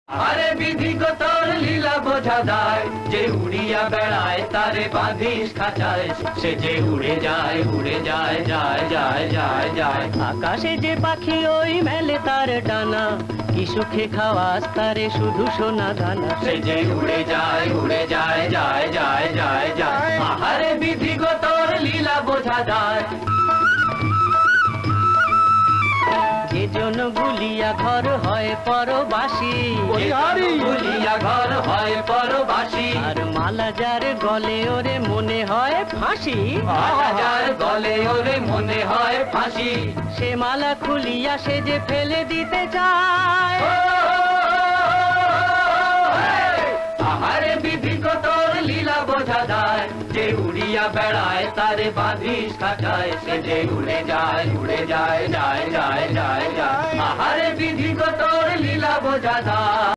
আরে বিধি গো তোর লীলা বোঝা যায়, যে উড়িয়া বেড়ায় তারে বাঁধিস খাঁচায়, সে যে উড়ে যায় উড়ে যায় যায় যায় যায় যায়। আকাশে যে পাখি ওই মেলে তার ডানা, কি সুখে খাওয়াস তারে শুধু সোনা দানা। সে যে উড়ে যায় উড়ে যায় যায় যায় যায় যায়। আহারে বিধি গো তোর লীলা বোঝা যায়। যে জন গুলিয়া ঘর হয় পরবাসী, গুলিয়া ঘর হয় পরবাসী। আর মালা যার গলে ওরে মনে হয় ফাঁসি, যার গলে ওরে মনে হয় ফাঁসি। সে মালা খুলিয়া সে যে ফেলে দিতে চায়। আহারে বিধি গো তোর লীলা বোঝা যায়, যে উড়িয়া বেড়ায় তারে বাঁধিস খাঁচায়, সে যে উড়ে যায় উড়ে যায় যায় যায় যায় যায়। আহারে বিধি গো তোর লীলা বোঝা যায়।